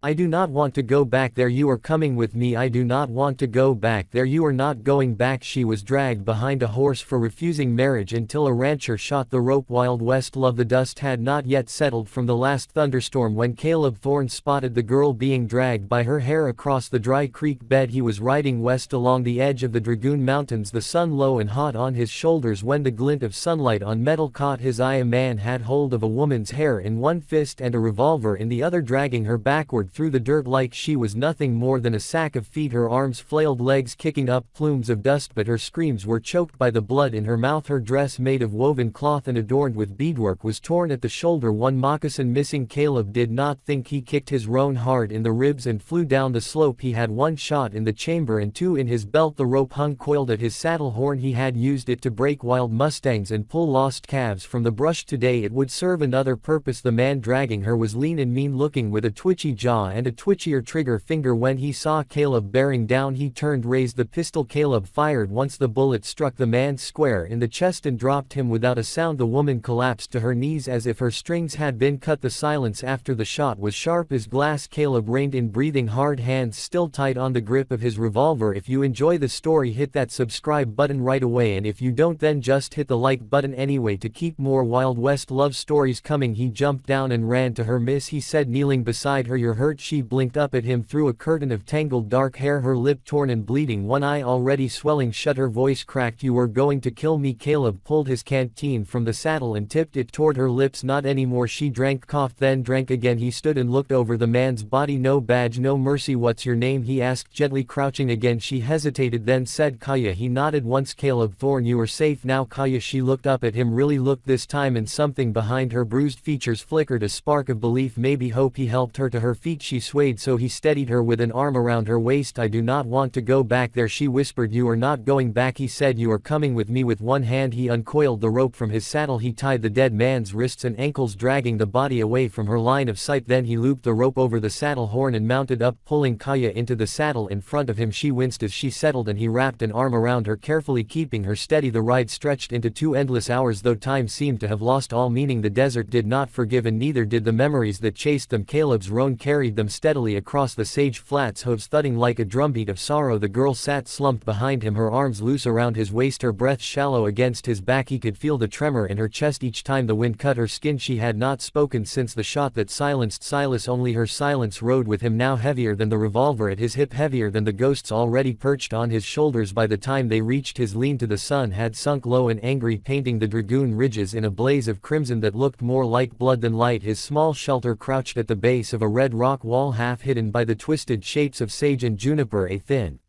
I do not want to go back there. You are coming with me. I do not want to go back there. You are not going back. She was dragged behind a horse for refusing marriage until a rancher shot the rope. Wild West love. The dust had not yet settled from the last thunderstorm when Caleb Thorne spotted the girl being dragged by her hair across the dry creek bed. He was riding west along the edge of the Dragoon Mountains, the sun low and hot on his shoulders, when the glint of sunlight on metal caught his eye. A man had hold of a woman's hair in one fist and a revolver in the other, dragging her backward through the dirt like she was nothing more than a sack of feet. Her arms flailed, legs kicking up plumes of dust, but her screams were choked by the blood in her mouth. Her dress, made of woven cloth and adorned with beadwork, was torn at the shoulder, one moccasin missing. Caleb did not think. He kicked his roan hard in the ribs and flew down the slope. He had one shot in the chamber and two in his belt. The rope hung coiled at his saddle horn. He had used it to break wild mustangs and pull lost calves from the brush. Today it would serve another purpose. The man dragging her was lean and mean looking, with a twitchy jaw and a twitchier trigger finger. When he saw Caleb bearing down, he turned, raised the pistol. Caleb fired once. The bullet struck the man square in the chest and dropped him without a sound. The woman collapsed to her knees as if her strings had been cut. The silence after the shot was sharp as glass. Caleb reined in, breathing hard, hands still tight on the grip of his revolver. If you enjoy the story, hit that subscribe button right away, and if you don't, then just hit the like button anyway to keep more Wild West love stories coming. He jumped down and ran to her. Miss, he said, kneeling beside her. You're hurt? She blinked up at him through a curtain of tangled dark hair, her lip torn and bleeding, one eye already swelling shut. Her voice cracked. You were going to kill me? Caleb pulled his canteen from the saddle and tipped it toward her lips. Not anymore. She drank, coughed, then drank again. He stood and looked over the man's body. No badge, no mercy. What's your name? He asked gently, crouching again. She hesitated, then said, Kaya. He nodded once. Caleb Thorne, you are safe now, Kaya. She looked up at him, really looked this time, and something behind her bruised features flickered a spark of belief, maybe hope. He helped her to her feet. She swayed, so he steadied her with an arm around her waist. I do not want to go back there, she whispered. You are not going back, he said. You are coming with me. With one hand he uncoiled the rope from his saddle. He tied the dead man's wrists and ankles, dragging the body away from her line of sight. Then he looped the rope over the saddle horn and mounted up, pulling Kaya into the saddle in front of him. She winced as she settled, and he wrapped an arm around her, carefully keeping her steady. The ride stretched into 2 endless hours, though time seemed to have lost all meaning. The desert did not forgive, and neither did the memories that chased them. Caleb's roan carried them steadily across the sage flats, hooves thudding like a drumbeat of sorrow. The girl sat slumped behind him, her arms loose around his waist, her breath shallow against his back. He could feel the tremor in her chest each time the wind cut her skin. She had not spoken since the shot that silenced Silas. Only her silence rode with him now, heavier than the revolver at his hip, heavier than the ghosts already perched on his shoulders. By the time they reached his lean to, the sun had sunk low and angry, painting the Dragoon ridges in a blaze of crimson that looked more like blood than light. His small shelter crouched at the base of a red rock wall, half hidden by the twisted shapes of sage and juniper. A thin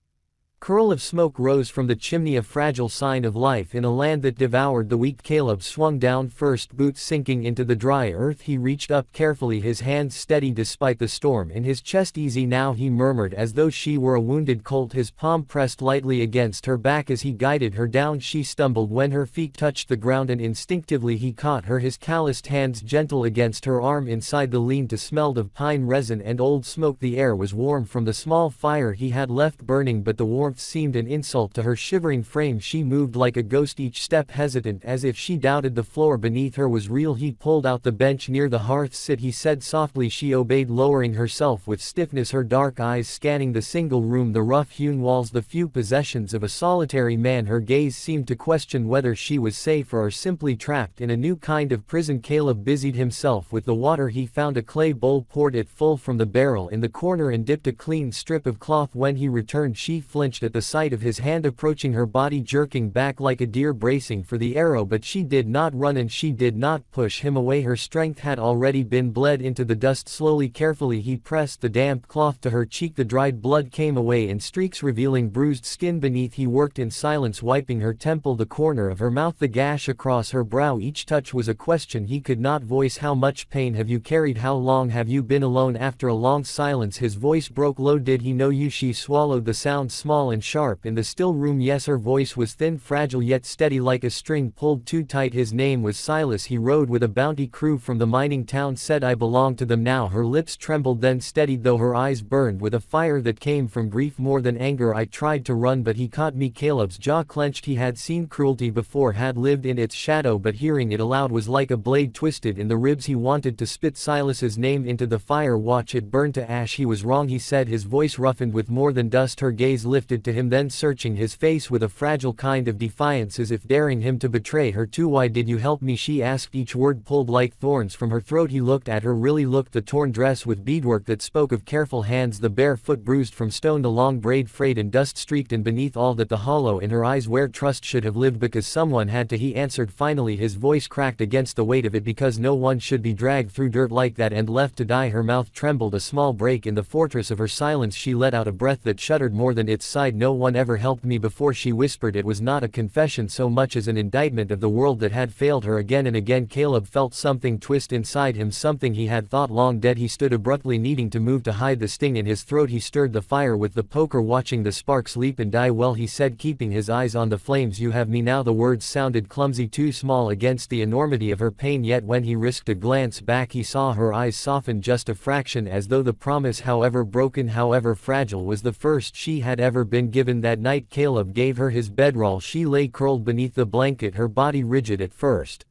curl of smoke rose from the chimney, a fragile sign of life in a land that devoured the weak. Caleb swung down first, boots sinking into the dry earth. He reached up carefully, his hands steady despite the storm in his chest. Easy now, he murmured, as though she were a wounded colt, his palm pressed lightly against her back as he guided her down. She stumbled when her feet touched the ground, and instinctively he caught her, his calloused hands gentle against her arm. Inside the lean-to smelled of pine resin and old smoke. The air was warm from the small fire he had left burning, but the warmth seemed an insult to her shivering frame. She moved like a ghost, each step hesitant, as if she doubted the floor beneath her was real. He pulled out the bench near the hearth. Sit, he said softly. She obeyed, lowering herself with stiffness, her dark eyes scanning the single room, the rough-hewn walls, the few possessions of a solitary man. Her gaze seemed to question whether she was safe or simply trapped in a new kind of prison. Caleb busied himself with the water. He found a clay bowl, poured it full from the barrel in the corner, and dipped a clean strip of cloth. When he returned, she flinched at the sight of his hand approaching her body, jerking back like a deer bracing for the arrow. But she did not run, and she did not push him away. Her strength had already been bled into the dust. Slowly, carefully, he pressed the damp cloth to her cheek. The dried blood came away in streaks, revealing bruised skin beneath. He worked in silence, wiping her temple, the corner of her mouth, the gash across her brow. Each touch was a question he could not voice. How much pain have you carried? How long have you been alone? After a long silence his voice broke low. Did he know you? She swallowed the sound, small dull and sharp in the still room. Yes, her voice was thin, fragile yet steady like a string pulled too tight. His name was Silas. He rode with a bounty crew from the mining town. Said I belong to them now. Her lips trembled then steadied though her eyes burned with a fire that came from grief more than anger. I tried to run but he caught me. Caleb's jaw clenched. He had seen cruelty before, had lived in its shadow, but hearing it aloud was like a blade twisted in the ribs. He wanted to spit Silas's name into the fire, watch it burn to ash. He was wrong, he said, his voice roughened with more than dust. Her gaze lifted to him, then searching his face with a fragile kind of defiance, as if daring him to betray her too. Why did you help me? She asked, each word pulled like thorns from her throat. He looked at her, really looked. The torn dress with beadwork that spoke of careful hands, the bare foot bruised from stone, the long braid frayed and dust streaked, and beneath all that the hollow in her eyes where trust should have lived, because someone had to. He answered finally, his voice cracked against the weight of it, because no one should be dragged through dirt like that and left to die. Her mouth trembled, a small break in the fortress of her silence. She let out a breath that shuddered more than its side. No one ever helped me before, she whispered. It was not a confession so much as an indictment of the world that had failed her again and again. Caleb felt something twist inside him, something he had thought long dead. He stood abruptly, needing to move to hide the sting in his throat. He stirred the fire with the poker, watching the sparks leap and die. Well, he said, keeping his eyes on the flames, you have me now. The words sounded clumsy, too small against the enormity of her pain, yet when he risked a glance back he saw her eyes soften just a fraction, as though the promise, however broken, however fragile, was the first she had ever been given. That night Caleb gave her his bedroll. She lay curled beneath the blanket, her body rigid at first.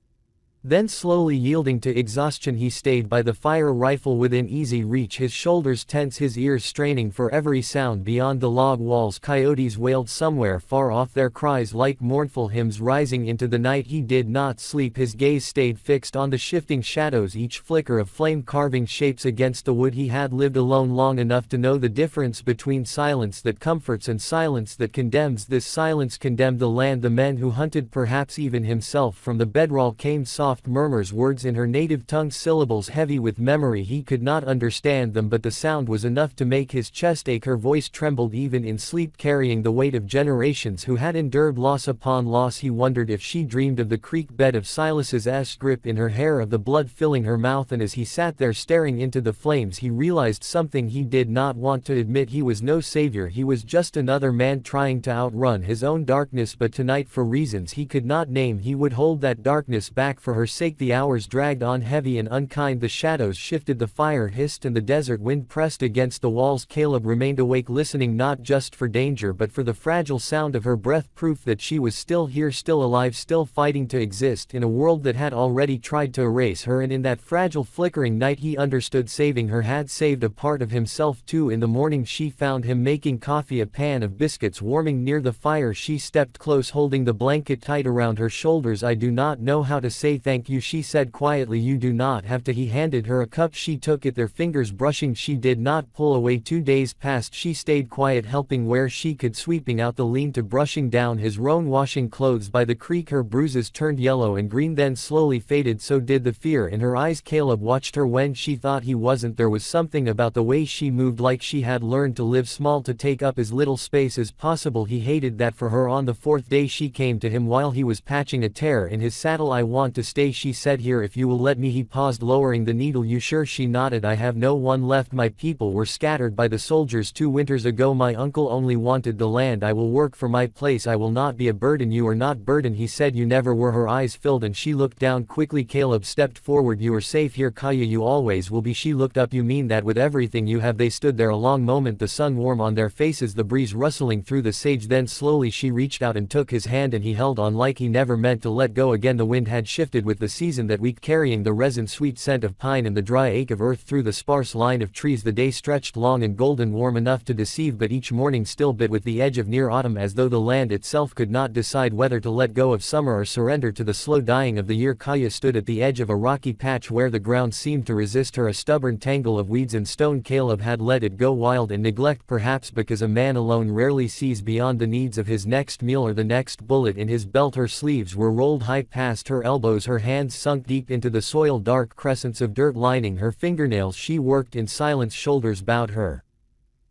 Then slowly yielding to exhaustion, he stayed by the fire, rifle within easy reach, his shoulders tense, his ears straining for every sound beyond the log walls. Coyotes wailed somewhere far off, their cries like mournful hymns rising into the night. He did not sleep, his gaze stayed fixed on the shifting shadows, each flicker of flame carving shapes against the wood. He had lived alone long enough to know the difference between silence that comforts and silence that condemns. This silence condemned the land, the men who hunted, perhaps even himself. From the bedroll came soft murmurs, words in her native tongue, syllables heavy with memory. He could not understand them, but the sound was enough to make his chest ache. Her voice trembled even in sleep, carrying the weight of generations who had endured loss upon loss. He wondered if she dreamed of the creek bed, of Silas's grip in her hair, of the blood filling her mouth. And as he sat there staring into the flames, he realized something he did not want to admit. He was no savior, he was just another man trying to outrun his own darkness. But tonight, for reasons he could not name, he would hold that darkness back for her sake. The hours dragged on heavy and unkind, the shadows shifted, the fire hissed, and the desert wind pressed against the walls. Caleb remained awake, listening not just for danger but for the fragile sound of her breath, proof that she was still here, still alive, still fighting to exist in a world that had already tried to erase her. And in that fragile flickering night he understood saving her had saved a part of himself too. In the morning she found him making coffee, a pan of biscuits warming near the fire. She stepped close, holding the blanket tight around her shoulders. I do not know how to say thank you, she said quietly. You do not have to. He handed her a cup. She took it, their fingers brushing. She did not pull away. 2 days passed. She stayed quiet, helping where she could, sweeping out the lean to brushing down his roan, washing clothes by the creek. Her bruises turned yellow and green, then slowly faded. So did the fear in her eyes. Caleb watched her when she thought he wasn't. There was something about the way she moved, like she had learned to live small, to take up as little space as possible. He hated that for her. On the 4th day she came to him while he was patching a tear in his saddle. I want to stay, she said, here if you will let me. He paused, lowering the needle. You sure? She nodded. I have no one left. My people were scattered by the soldiers 2 winters ago. My uncle only wanted the land. I will work for my place. I will not be a burden. You are not burden, he said. You never were. Her eyes filled and she looked down quickly. Caleb stepped forward. You are safe here, Kaya. You always will be. She looked up. You mean that? With everything you have? They stood there a long moment, the sun warm on their faces, the breeze rustling through the sage. Then slowly she reached out and took his hand, and he held on like he never meant to let go. Again the wind had shifted with the season that week, carrying the resin-sweet scent of pine and the dry ache of earth through the sparse line of trees. The day stretched long and golden, warm enough to deceive, but each morning still bit with the edge of near autumn, as though the land itself could not decide whether to let go of summer or surrender to the slow dying of the year. Kaya stood at the edge of a rocky patch where the ground seemed to resist her, a stubborn tangle of weeds and stone. Caleb had let it go, wild in neglect, perhaps because a man alone rarely sees beyond the needs of his next meal or the next bullet in his belt. Her sleeves were rolled high past her elbows, her hands sunk deep into the soil, dark crescents of dirt lining her fingernails. She worked in silence, shoulders bowed, her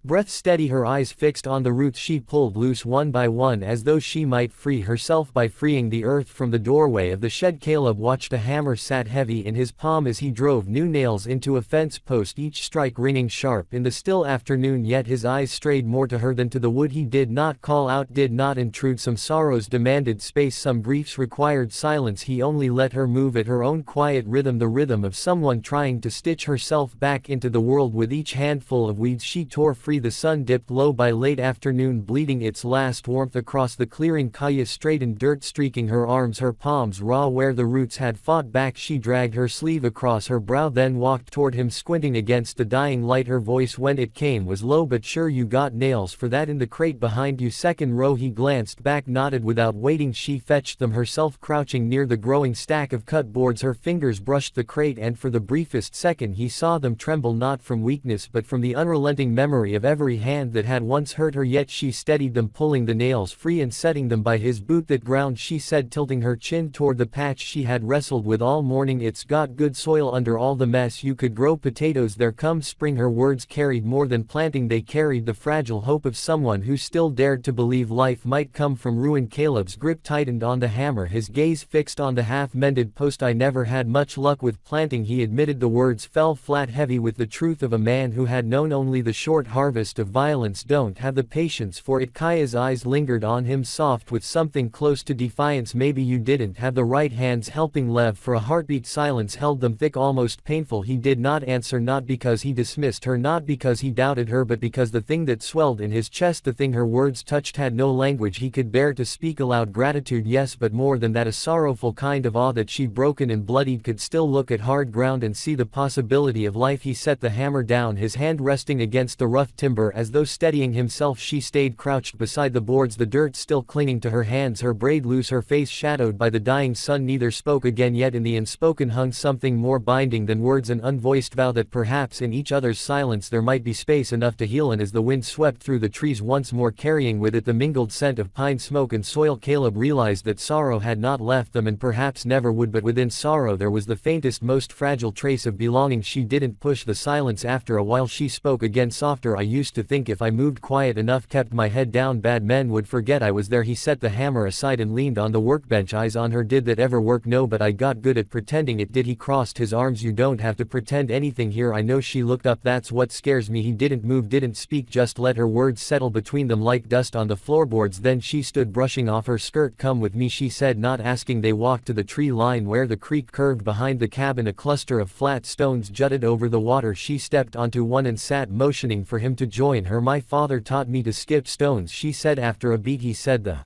Breath steady, her eyes fixed on the roots she pulled loose one by one as though she might free herself by freeing the earth from the doorway of the shed. Caleb watched. A hammer sat heavy in his palm as he drove new nails into a fence post, each strike ringing sharp in the still afternoon, yet his eyes strayed more to her than to the wood. He did not call out, did not intrude. Some sorrows demanded space, some griefs required silence. He only let her move at her own quiet rhythm, the rhythm of someone trying to stitch herself back into the world. With each handful of weeds she tore free, the sun dipped low by late afternoon, bleeding its last warmth across the clearing. Kaya straightened, dirt streaking her arms, her palms raw where the roots had fought back. She dragged her sleeve across her brow, then walked toward him, squinting against the dying light. Her voice, when it came, was low but sure. You got nails for that in the crate behind you, second row. He glanced back, nodded. Without waiting she fetched them herself, crouching near the growing stack of cut boards. Her fingers brushed the crate, and for the briefest second he saw them tremble, not from weakness but from the unrelenting memory of every hand that had once hurt her. Yet she steadied them, pulling the nails free and setting them by his boot. That ground, she said, tilting her chin toward the patch she had wrestled with all morning. It's got good soil under all the mess. You could grow potatoes there come spring. Her words carried more than planting, they carried the fragile hope of someone who still dared to believe life might come from ruin. Caleb's grip tightened on the hammer, his gaze fixed on the half-mended post. I never had much luck with planting, he admitted. The words fell flat, heavy with the truth of a man who had known only the short harvest of violence. Don't have the patience for it. Kaya's eyes lingered on him, soft with something close to defiance. Maybe you didn't have the right hands helping. Lev, for a heartbeat, silence held them thick, almost painful. He did not answer, not because he dismissed her, not because he doubted her, but because the thing that swelled in his chest, the thing her words touched, had no language he could bear to speak aloud. Gratitude, yes, but more than that, a sorrowful kind of awe that she, broken and bloodied, could still look at hard ground and see the possibility of life. He set the hammer down, his hand resting against the rough timber as though steadying himself. She stayed crouched beside the boards, the dirt still clinging to her hands, her braid loose, her face shadowed by the dying sun. Neither spoke again, yet in the unspoken hung something more binding than words, an unvoiced vow that perhaps in each other's silence there might be space enough to heal. And as the wind swept through the trees once more, carrying with it the mingled scent of pine, smoke and soil, Caleb realized that sorrow had not left them and perhaps never would, but within sorrow there was the faintest, most fragile trace of belonging. She didn't push the silence. After a while she spoke again, softer. I used to think if I moved quiet enough, kept my head down, bad men would forget I was there. He set the hammer aside and leaned on the workbench, eyes on her. Did that ever work? No, but I got good at pretending it did. He crossed his arms. You don't have to pretend anything here, I know. She looked up. That's what scares me. He didn't move, didn't speak, just let her words settle between them like dust on the floorboards. Then she stood, brushing off her skirt. Come with me, she said, not asking. They walked to the tree line where the creek curved behind the cabin. A cluster of flat stones jutted over the water. She stepped onto one and sat, motioning for him to join her. My father taught me to skip stones, she said after a beat. He said the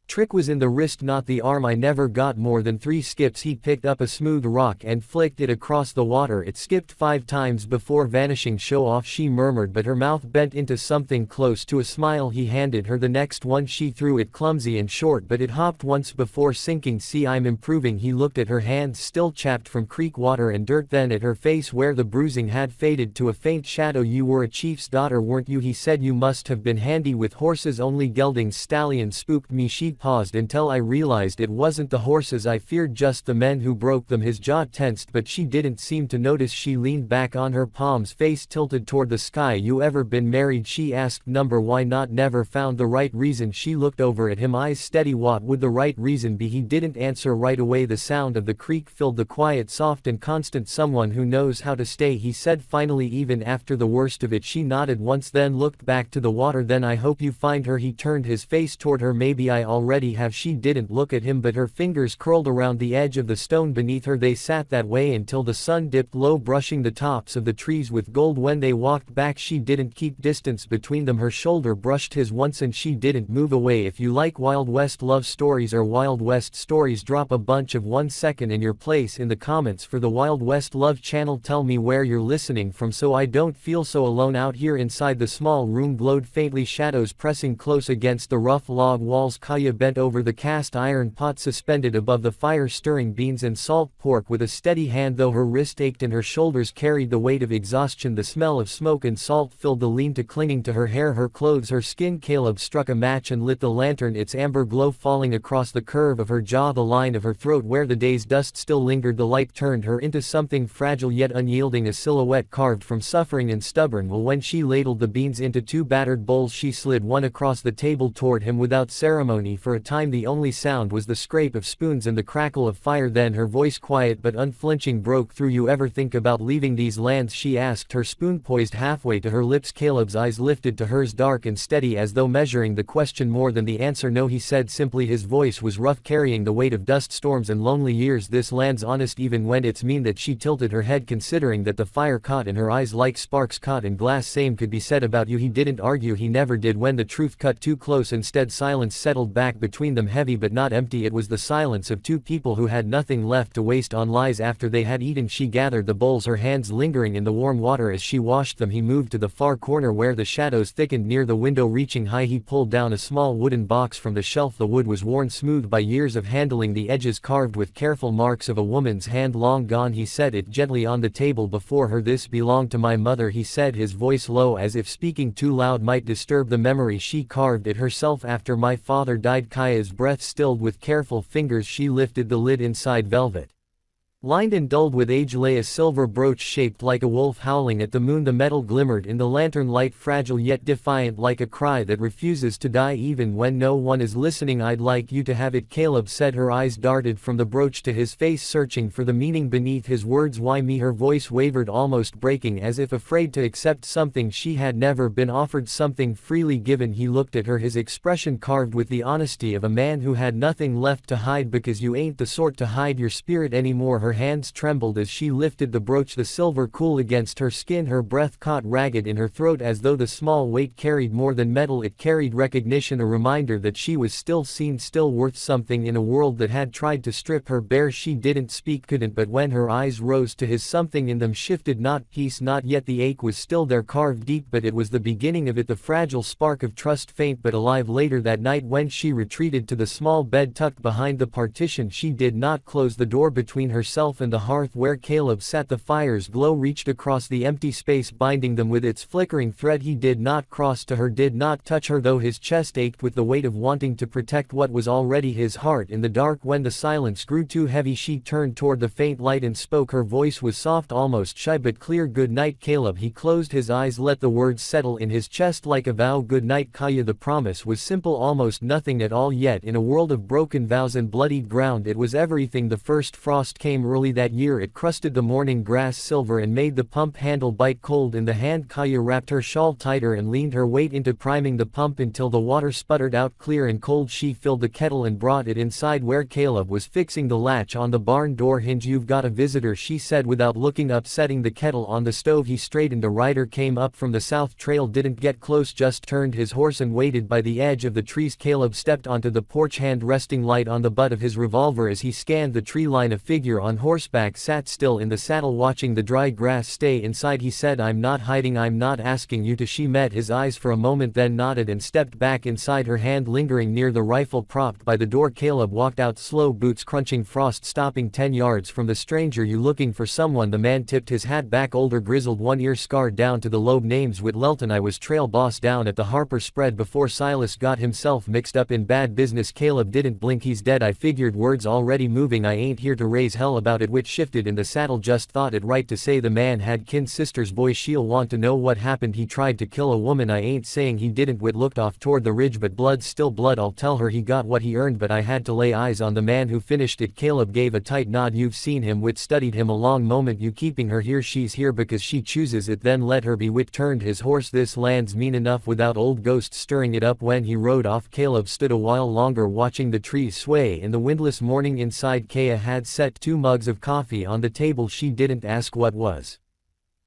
trick was in the wrist, not the arm. I never got more than 3 skips. He picked up a smooth rock and flicked it across the water. It skipped 5 times before vanishing. Show off, she murmured, but her mouth bent into something close to a smile. He handed her the next one. She threw it, clumsy and short, but it hopped once before sinking. See, I'm improving. He looked at her hands, still chapped from creek water and dirt, then at her face where the bruising had faded to a faint shadow. You were a chief's daughter, weren't you? He said. You must have been handy with horses. Only geldings, stallions spooked me. She paused until I realized it wasn't the horses I feared, just the men who broke them. His jaw tensed, but she didn't seem to notice. She leaned back on her palms, face tilted toward the sky. You ever been married? She asked. Number, why not? Never found the right reason. She looked over at him, eyes steady. What would the right reason be? He didn't answer right away. The sound of the creek filled the quiet, soft and constant. Someone who knows how to stay, he said finally, even after the worst of it. She nodded once, then looked back to the water. Then I hope you find her. He turned his face toward her. Maybe I already have. She didn't look at him, but her fingers curled around the edge of the stone beneath her. They sat that way until the sun dipped low, brushing the tops of the trees with gold. When they walked back, she didn't keep distance between them. Her shoulder brushed his once and she didn't move away. If you like Wild West love stories or Wild West stories, drop a bunch of 1 second in your place in the comments for the Wild West Love channel. Tell me where you're listening from so I don't feel so alone out here. Inside the small room glowed faintly, shadows pressing close against the rough log walls. Kaya bent over the cast iron pot suspended above the fire, stirring beans and salt pork with a steady hand. Though her wrist ached and her shoulders carried the weight of exhaustion, the smell of smoke and salt filled the lean-to, clinging to her hair, her clothes, her skin. Caleb struck a match and lit the lantern, its amber glow falling across the curve of her jaw, the line of her throat where the day's dust still lingered. The light turned her into something fragile yet unyielding, a silhouette carved from suffering and stubborn will. When she ladled the beans into two battered bowls, she slid one across the table toward him without ceremony. For a time the only sound was the scrape of spoons and the crackle of fire. Then her voice, quiet but unflinching, broke through. You ever think about leaving these lands? She asked, her spoon poised halfway to her lips. Caleb's eyes lifted to hers, dark and steady as though measuring the question more than the answer. No, he said simply. His voice was rough, carrying the weight of dust storms and lonely years. This land's honest even when it's mean. That she tilted her head, considering that the fire caught in her eyes like sparks caught in glass. Same could be said about you. He didn't argue, he never did when the truth cut too close. Instead, silence settled back between them, heavy but not empty. It was the silence of two people who had nothing left to waste on lies. After they had eaten, she gathered the bowls, her hands lingering in the warm water as she washed them. He moved to the far corner where the shadows thickened near the window, reaching high. He pulled down a small wooden box from the shelf. The wood was worn smooth by years of handling, the edges carved with careful marks of a woman's hand long gone. He set it gently on the table before her. This belonged to my mother, he said, his voice low as if speaking too loud might disturb the memory. She carved it herself after my father died. Kaya's breath stilled. With careful fingers she lifted the lid. Inside, velvet lined and dulled with age, lay a silver brooch shaped like a wolf howling at the moon. The metal glimmered in the lantern light, fragile yet defiant, like a cry that refuses to die even when no one is listening. I'd like you to have it, Caleb said. Her eyes darted from the brooch to his face, searching for the meaning beneath his words. Why me? Her voice wavered, almost breaking, as if afraid to accept something she had never been offered, something freely given. He looked at her, his expression carved with the honesty of a man who had nothing left to hide. Because you ain't the sort to hide your spirit anymore. Her hands trembled as she lifted the brooch, the silver cool against her skin. Her breath caught ragged in her throat as though the small weight carried more than metal. It carried recognition, a reminder that she was still seen, still worth something in a world that had tried to strip her bare. She didn't speak, couldn't, but when her eyes rose to his, something in them shifted. Not peace, not yet. The ache was still there, carved deep, but it was the beginning of it, the fragile spark of trust, faint but alive. Later that night, when she retreated to the small bed tucked behind the partition, she did not close the door between herself and the hearth where Caleb sat. The fire's glow reached across the empty space, binding them with its flickering thread. He did not cross to her, did not touch her, though his chest ached with the weight of wanting to protect what was already his heart. In the dark, when the silence grew too heavy, she turned toward the faint light and spoke. Her voice was soft, almost shy, but clear. Good night, Caleb. He closed his eyes, let the words settle in his chest like a vow. Good night, Kaya. The promise was simple, almost nothing at all, yet in a world of broken vows and bloodied ground, it was everything. The first frost came early that year. It crusted the morning grass silver and made the pump handle bite cold in the hand. Kaya wrapped her shawl tighter and leaned her weight into priming the pump until the water sputtered out clear and cold. She filled the kettle and brought it inside where Caleb was fixing the latch on the barn door hinge. You've got a visitor, she said without looking up, setting the kettle on the stove. He straightened. A rider came up from the south trail, didn't get close, just turned his horse and waited by the edge of the trees. Caleb stepped onto the porch, hand resting light on the butt of his revolver. As he scanned the tree line, a figure on horseback sat still in the saddle, watching the dry grass. Stay inside, he said. I'm not hiding, I'm not asking you to. She met his eyes for a moment, then nodded and stepped back inside, her hand lingering near the rifle propped by the door. Caleb walked out, slow, boots crunching frost, stopping 10 yards from the stranger. You looking for someone? The man tipped his hat back, older, grizzled, one ear scarred down to the lobe. Name's Whit Lelton. I was trail boss down at the Harper spread before Silas got himself mixed up in bad business. Caleb didn't blink. He's dead. I figured, words already moving. I ain't here to raise hell about it. Whit shifted in the saddle, just thought it right to say the man had kin sisters. Boy, she'll want to know what happened. He tried to kill a woman. I ain't saying he didn't. Whit looked off toward the ridge, but blood's still blood. I'll tell her he got what he earned, but I had to lay eyes on the man who finished it. Caleb gave a tight nod. You've seen him? Whit studied him a long moment. You keeping her here? She's here because she chooses it, then let her be. Whit turned his horse. This land's mean enough without old ghosts stirring it up. When he rode off, Caleb stood a while longer, watching the trees sway in the windless morning. Inside, Kaya had set 2 mugs of coffee on the table. She didn't ask what was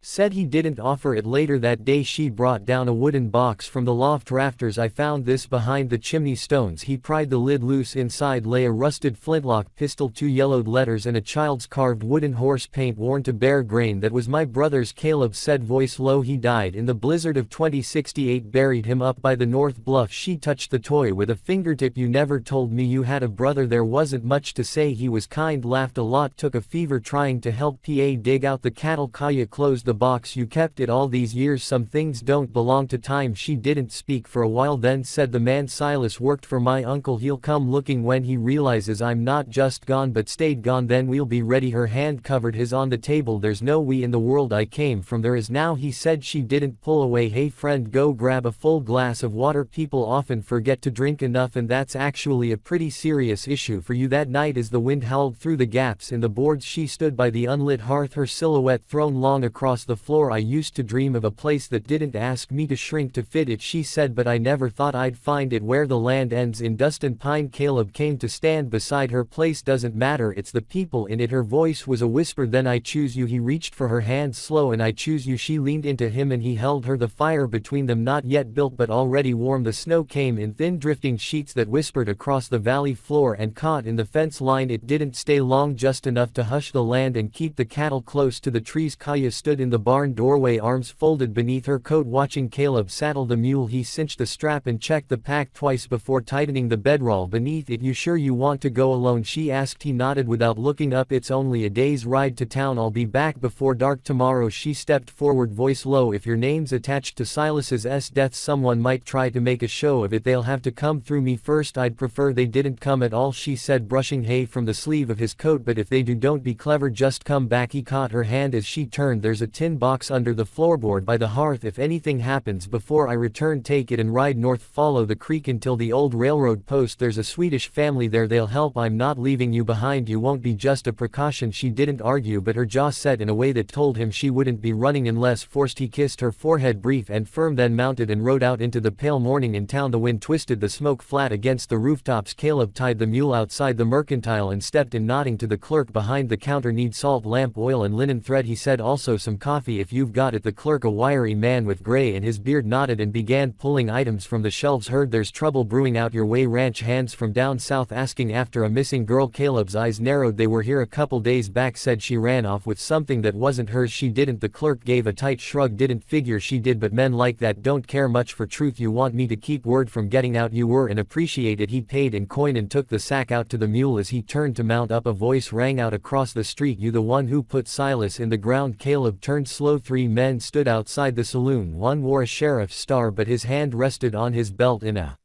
Said he didn't offer it. Later that day she brought down a wooden box from the loft rafters. I found this behind the chimney stones. He pried the lid loose. Inside lay a rusted flintlock pistol, 2 yellowed letters, and a child's carved wooden horse, paint worn to bare grain. That was my brother's, Caleb said, voice low. He died in the blizzard of 2068. Buried him up by the North Bluff. She touched the toy with a fingertip. You never told me you had a brother. There wasn't much to say. He was kind, laughed a lot, took a fever trying to help PA dig out the cattle. Kaya closed the box. You kept it all these years. Some things don't belong to time. She didn't speak for a while, then said, the man Silas worked for my uncle. He'll come looking when he realizes I'm not just gone but stayed gone. Then we'll be ready. Her hand covered his on the table. There's no we in the world I came from. There is now, he said. She didn't pull away. Hey friend, go grab a full glass of water. People often forget to drink enough, and that's actually a pretty serious issue for you. That night, as the wind howled through the gaps in the boards, she stood by the unlit hearth, her silhouette thrown long across the floor. I used to dream of a place that didn't ask me to shrink to fit it, she said, but I never thought I'd find it where the land ends in dust and pine. Caleb came to stand beside her. Place doesn't matter, it's the people in it. Her voice was a whisper. Then I choose you. He reached for her hand, slow, and I choose you. She leaned into him and he held her. The fire between them not yet built but already warm. The snow came in thin drifting sheets that whispered across the valley floor and caught in the fence line. It didn't stay long, just enough to hush the land and keep the cattle close to the trees. Kaya stood in the barn doorway, arms folded beneath her coat, watching Caleb saddle the mule. He cinched the strap and checked the pack twice before tightening the bedroll beneath it. You sure you want to go alone? She asked. He nodded without looking up. It's only a day's ride to town. I'll be back before dark tomorrow. She stepped forward, voice low. If your name's attached to Silas's death, someone might try to make a show of it. They'll have to come through me first. I'd prefer they didn't come at all, she said, brushing hay from the sleeve of his coat. But if they do, don't be clever, just come back. He caught her hand as she turned. There's a tin box under the floorboard by the hearth. If anything happens before I return, take it and ride north. Follow the creek until the old railroad post. There's a Swedish family there. They'll help. I'm not leaving you behind. You won't be, just a precaution. She didn't argue, but her jaw set in a way that told him she wouldn't be running unless forced. He kissed her forehead, brief and firm, then mounted and rode out into the pale morning. In town, the wind twisted the smoke flat against the rooftops. Caleb tied the mule outside the mercantile and stepped in, nodding to the clerk behind the counter. Need salt, lamp oil, and linen thread, he said. Also some coffee if you've got it. The clerk, a wiry man with gray in his beard, nodded and began pulling items from the shelves. Heard there's trouble brewing out your way. Ranch hands from down south asking after a missing girl. Caleb's eyes narrowed. They were here a couple days back. Said she ran off with something that wasn't hers. She didn't. The clerk gave a tight shrug. Didn't figure she did, but men like that don't care much for truth. You want me to keep word from getting out? You were, and appreciate it. He paid in coin and took the sack out to the mule. As he turned to mount up, a voice rang out across the street. You the one who put Silas in the ground? Caleb turned slow. 3 men stood outside the saloon. One wore a sheriff's star, but his hand rested on his belt in a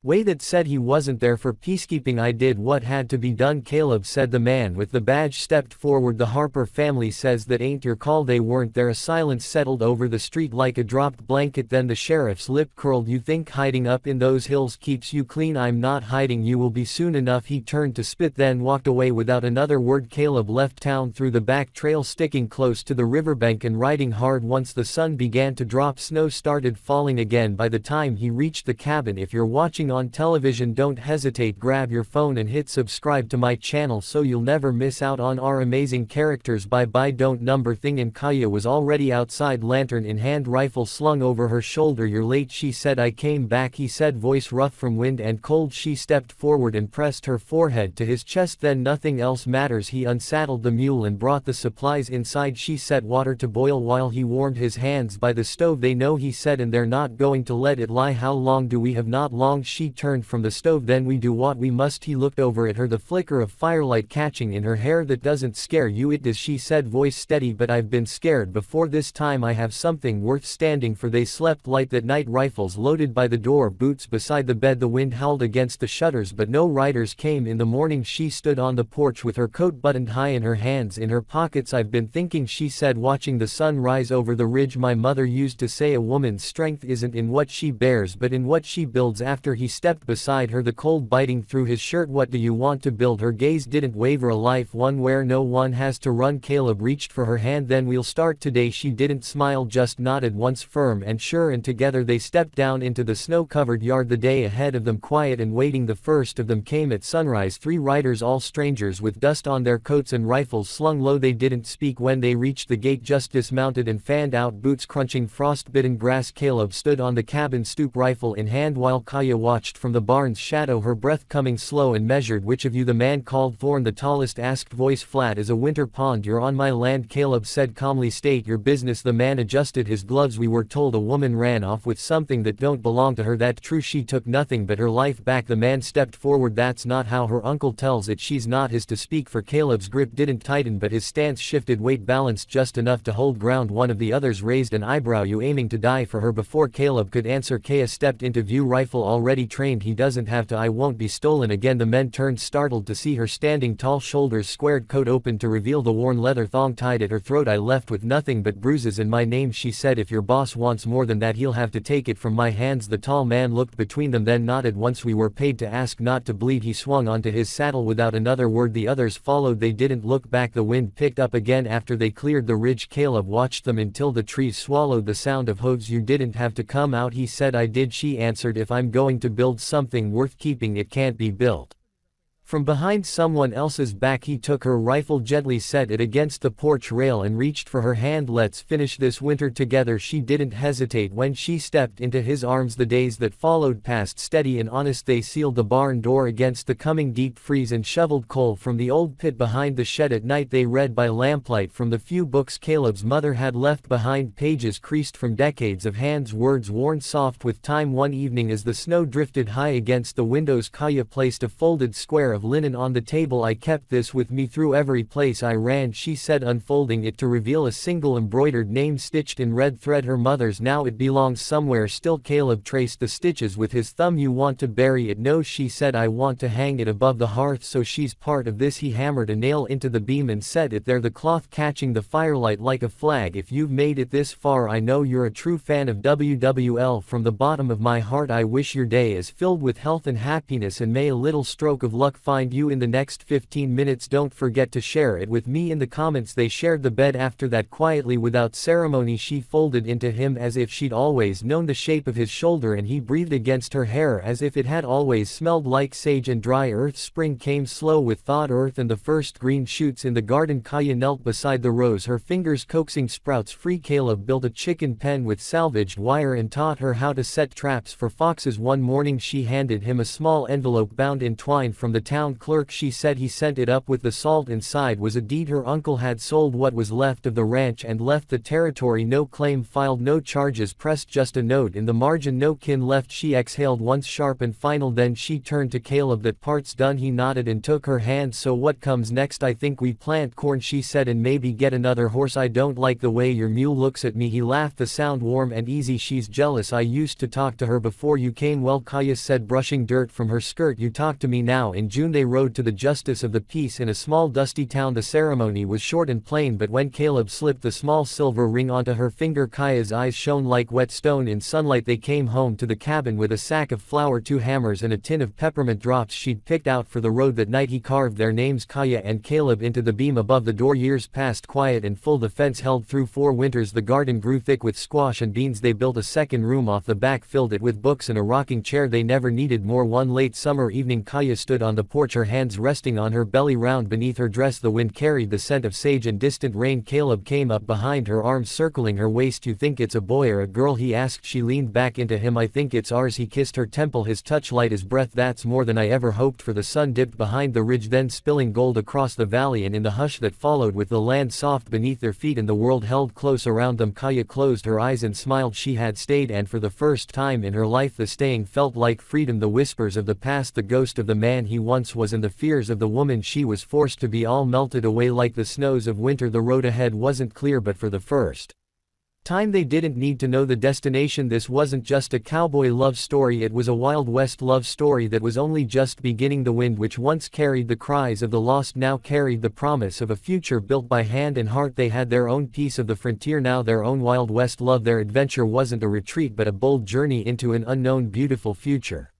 way that said he wasn't there for peacekeeping. I did what had to be done, Caleb said. The man with the badge stepped forward. The Harper family says that ain't your call. They weren't there. A silence settled over the street like a dropped blanket. Then the sheriff's lip curled. You think hiding up in those hills keeps you clean? I'm not hiding. You will be soon enough. He turned to spit, then walked away without another word. Caleb left town through the back trail, sticking close to the riverbank and riding hard. Once the sun began to drop, snow started falling again by the time he reached the cabin. If you're watching on television, don't hesitate, grab your phone and hit subscribe to my channel so you'll never miss out on our amazing characters. Bye bye. Don't number thing. And Kaya was already outside, lantern in hand, rifle slung over her shoulder. You're late, she said. I came back, he said, voice rough from wind and cold. She stepped forward and pressed her forehead to his chest. Then nothing else matters. He unsaddled the mule and brought the supplies inside. She set water to boil while he warmed his hands by the stove. They know, he said, and they're not going to let it lie. How long do we have? Not long. She turned from the stove. Then we do what we must. He looked over at her, the flicker of firelight catching in her hair. That doesn't scare you? It does, she said, voice steady, but I've been scared before. This time I have something worth standing for. They slept light that night, rifles loaded by the door, boots beside the bed. The wind howled against the shutters, but no riders came. In the morning she stood on the porch with her coat buttoned high and her hands in her pockets. I've been thinking, she said, watching the sun rise over the ridge. My mother used to say a woman's strength isn't in what she bears but in what she builds. After he he stepped beside her, the cold biting through his shirt. What do you want to build? Her gaze didn't waver. A life, one where no one has to run. Caleb reached for her hand. Then we'll start today. She didn't smile, just nodded once, firm and sure, and together they stepped down into the snow-covered yard. The day ahead of them quiet and waiting. The first of them came at sunrise. 3 riders, all strangers, with dust on their coats and rifles slung low. They didn't speak when they reached the gate, just dismounted and fanned out, boots crunching frost-bitten grass. Caleb stood on the cabin stoop, rifle in hand, while Kaya watched from the barn's shadow, her breath coming slow and measured. Which of you? The man called. Thorn, the tallest, asked, voice flat as a winter pond. You're on my land, Caleb said calmly. State your business. The man adjusted his gloves. We were told a woman ran off with something that don't belong to her. That true? She took nothing but her life back. The man stepped forward. That's not how her uncle tells it. She's not his to speak for. Caleb's grip didn't tighten, but his stance shifted, weight balanced just enough to hold ground. One of the others raised an eyebrow. You aiming to die for her? Before Caleb could answer, Kaya stepped into view, rifle already trained. He doesn't have to. I won't be stolen again. The men turned, startled to see her standing tall, shoulders squared, coat open to reveal the worn leather thong tied at her throat. I left with nothing but bruises in my name, she said. If your boss wants more than that, he'll have to take it from my hands. The tall man looked between them, then nodded. Once we were paid to ask not to bleed. He swung onto his saddle without another word. The others followed. They didn't look back. The wind picked up again after they cleared the ridge. Caleb watched them until the trees swallowed the sound of hooves. You didn't have to come out, he said. I did, she answered. If I'm going to build something worth keeping, it can't be built from behind someone else's back. He took her rifle gently, set it against the porch rail, and reached for her hand. Let's finish this winter together. She didn't hesitate when she stepped into his arms. The days that followed passed steady and honest. They sealed the barn door against the coming deep freeze and shoveled coal from the old pit behind the shed. At night they read by lamplight from the few books Caleb's mother had left behind, pages creased from decades of hands, words worn soft with time. One evening, as the snow drifted high against the windows, Kaya placed a folded square of linen on the table. I kept this with me through every place I ran, she said, unfolding it to reveal a single embroidered name stitched in red thread. Her mother's. Now it belongs somewhere still. Caleb traced the stitches with his thumb. You want to bury it? No, she said. I want to hang it above the hearth so she's part of this. He hammered a nail into the beam and set it there, the cloth catching the firelight like a flag. If you've made it this far, I know you're a true fan of WWL. From the bottom of my heart, I wish your day is filled with health and happiness, and may a little stroke of luck find you in the next 15 minutes. Don't forget to share it with me in the comments. They shared the bed after that quietly, without ceremony. She folded into him as if she'd always known the shape of his shoulder, and he breathed against her hair as if it had always smelled like sage and dry earth. Spring came slow with thawed earth and the first green shoots in the garden. Kaya knelt beside the rows, her fingers coaxing sprouts free. Caleb built a chicken pen with salvaged wire and taught her how to set traps for foxes. One morning she handed him a small envelope bound in twine from the town clerk. She said he sent it up with the salt inside was a deed. Her uncle had sold what was left of the ranch and left the territory. No claim filed, no charges pressed, just a note in the margin. No kin left. She exhaled once, sharp and final, then she turned to Caleb. That part's done. He nodded and took her hand. So what comes next? I think we plant corn, she said, and maybe get another horse. I don't like the way your mule looks at me, he laughed, the sound warm and easy. She's jealous. I used to talk to her before you came. Well, Kaya said, brushing dirt from her skirt, you talk to me now. In June they rode to the justice of the peace in a small dusty town. The ceremony was short and plain, but when Caleb slipped the small silver ring onto her finger, Kaya's eyes shone like wet stone in sunlight. They came home to the cabin with a sack of flour, 2 hammers, and a tin of peppermint drops she'd picked out for the road that night. He carved their names, Kaya and Caleb, into the beam above the door. Years passed quiet and full. The fence held through 4 winters. The garden grew thick with squash and beans. They built a second room off the back, filled it with books and a rocking chair. They never needed more. One late summer evening, Kaya stood on the porch, her hands resting on her belly, round beneath her dress. The wind carried the scent of sage and distant rain. Caleb came up behind her, arms circling her waist. You think it's a boy or a girl? He asked. She leaned back into him. I think it's ours. He kissed her temple, his touch light as breath. That's more than I ever hoped for. The sun dipped behind the ridge, then spilling gold across the valley, and in the hush that followed, with the land soft beneath their feet and the world held close around them, Kaya closed her eyes and smiled. She had stayed, and for the first time in her life the staying felt like freedom. The whispers of the past, the ghost of the man he once was, and the fears of the woman she was forced to be, all melted away like the snows of winter. The road ahead wasn't clear, but for the first time they didn't need to know the destination. This wasn't just a cowboy love story, it was a Wild West love story that was only just beginning. The wind which once carried the cries of the lost now carried the promise of a future built by hand and heart. They had their own piece of the frontier now, their own Wild West love. Their adventure wasn't a retreat but a bold journey into an unknown, beautiful future.